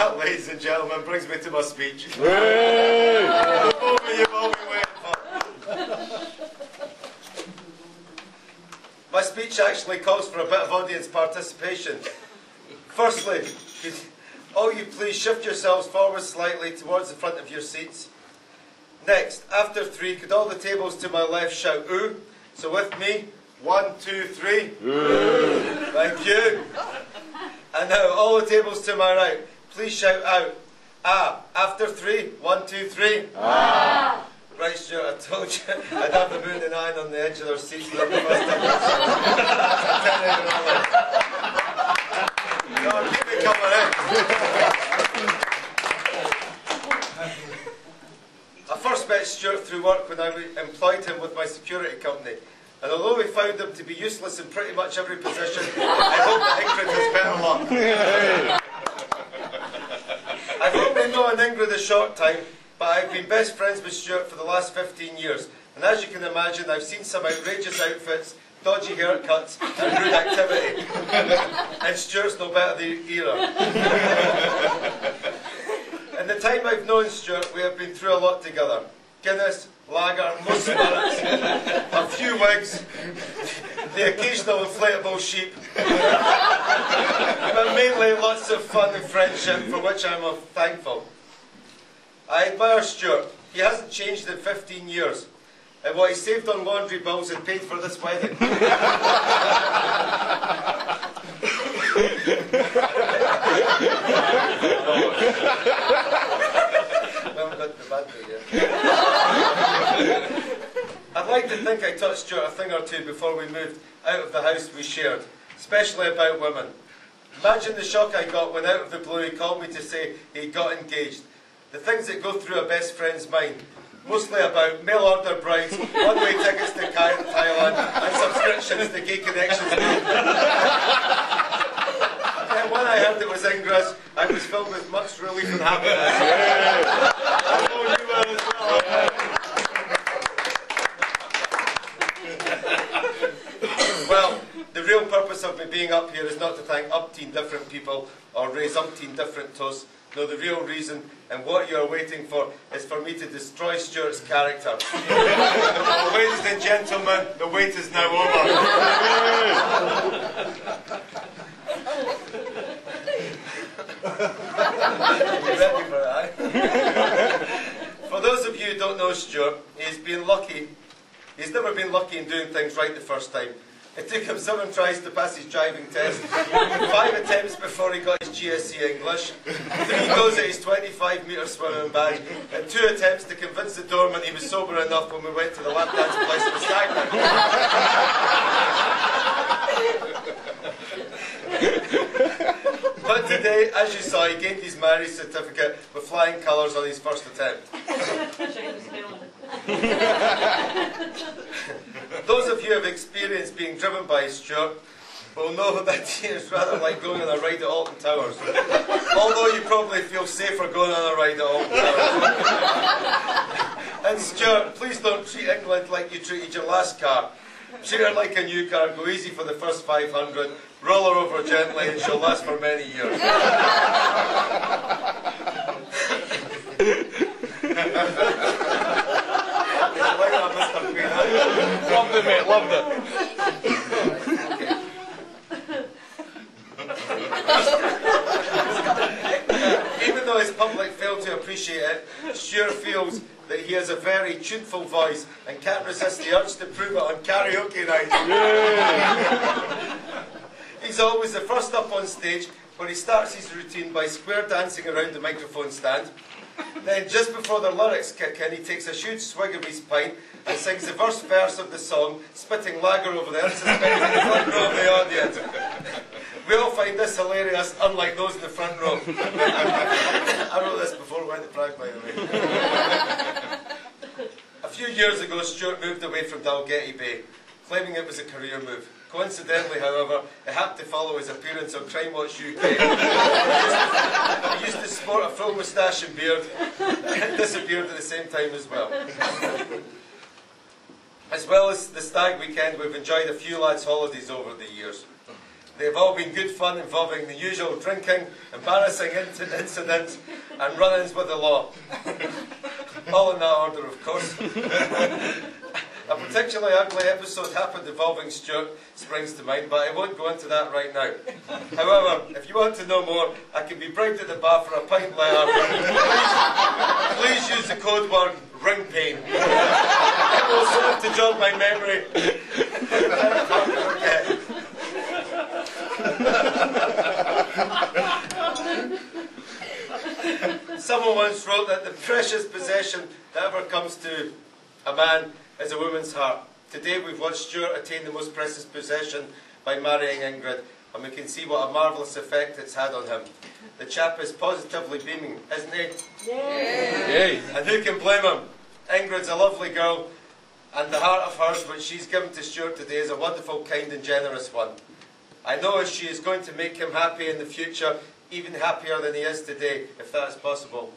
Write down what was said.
that, ladies and gentlemen, brings me to my speech. The moment you've all been waiting for. My speech actually calls for a bit of audience participation. Firstly, could all you please shift yourselves forward slightly towards the front of your seats. Next, after 3, could all the tables to my left shout ooh? So with me, 1, 2, 3. Ooh. Thank you. And now all the tables to my right, please shout out ah. After 3, 1, 2, 3. Ah. Right, Stuart, I told you I'd have the moon and iron on the edge of their seats for the first time. No, keep it coming in. I first met Stuart through work when I employed him with my security company. And although we found him to be useless in pretty much every position, I hope that Ingrid has better luck. I've only known Ingrid a short time, but I've been best friends with Stuart for the last 15 years. And as you can imagine, I've seen some outrageous outfits, dodgy haircuts, and rude activity. And Stuart's no better either. In the time I've known Stuart, we have been through a lot together. Guinness, lager, most spirits, a few wigs, the occasional inflatable sheep, but mainly lots of fun and friendship, for which I'm thankful. I admire Stuart. He hasn't changed in 15 years. And what he saved on laundry bills had paid for this wedding. We haven't got the bad bit yet. I'd like to think I taught Stuart a thing or two before we moved out of the house we shared, especially about women. Imagine the shock I got when out of the blue he called me to say he got engaged. The things that go through a best friend's mind, mostly about mail order brides, one-way tickets to Thailand, and subscriptions to Gay Connections. And when I heard it was Ingrid, I was filled with much relief and happiness. I know you were as well. Well, the real purpose of me being up here is not to thank umpteen different people or raise umpteen different toasts. No, the real reason, and what you are waiting for, is for me to destroy Stuart's character. Well, ladies and gentlemen, the wait is now over. You ready for that? For those of you who don't know Stuart, he's been lucky. He's never been lucky in doing things right the first time. It took him 7 tries to pass his driving test, 5 attempts before he got his GSC English, 3 goes at his 25-metre swimming bag, and 2 attempts to convince the doorman he was sober enough when we went to the lap dance place in Stagnant. But today, as you saw, he gained his marriage certificate with flying colours on his first attempt. Those of you who have experienced being driven by Stuart will know that he is rather like going on a ride at Alton Towers. Although you probably feel safer going on a ride at Alton Towers. And Stuart, please don't treat England like you treated your last car. Treat her like a new car, go easy for the first 500, roll her over gently, and she'll last for many years. Loved it, mate, loved it. Even though his public failed to appreciate it, Stuart feels that he has a very tuneful voice and can't resist the urge to prove it on karaoke night. He's always the first up on stage, where he starts his routine by square dancing around the microphone stand. Then, just before the lyrics kick in, he takes a huge swig of his pint and sings the first verse of the song, spitting lager over the unsuspecting front row of the audience. We all find this hilarious, unlike those in the front row. I wrote this before we went to Prague, by the way. A few years ago, Stuart moved away from Dalgety Bay, claiming it was a career move. Coincidentally, however, it happened to follow his appearance on Crime Watch UK. He used to sport a full moustache and beard, and disappeared at the same time as well. As well as the stag weekend, we've enjoyed a few lads' holidays over the years. They've all been good fun involving the usual drinking, embarrassing incidents and run-ins with the law. All in that order, of course. A particularly ugly episode happened involving Stuart springs to mind, but I won't go into that right now. However, if you want to know more, I can be bribed at the bar for a pint later. Please use the code word ringpain. It will serve to jog my memory. Someone once wrote that the precious possession that ever comes to a man is a woman's heart. Today we've watched Stuart attain the most precious possession by marrying Ingrid, and we can see what a marvellous effect it's had on him. The chap is positively beaming, isn't he? Yay. And who can blame him? Ingrid's a lovely girl, and the heart of hers which she's given to Stuart today is a wonderful, kind and generous one. I know she is going to make him happy in the future, even happier than he is today, if that is possible.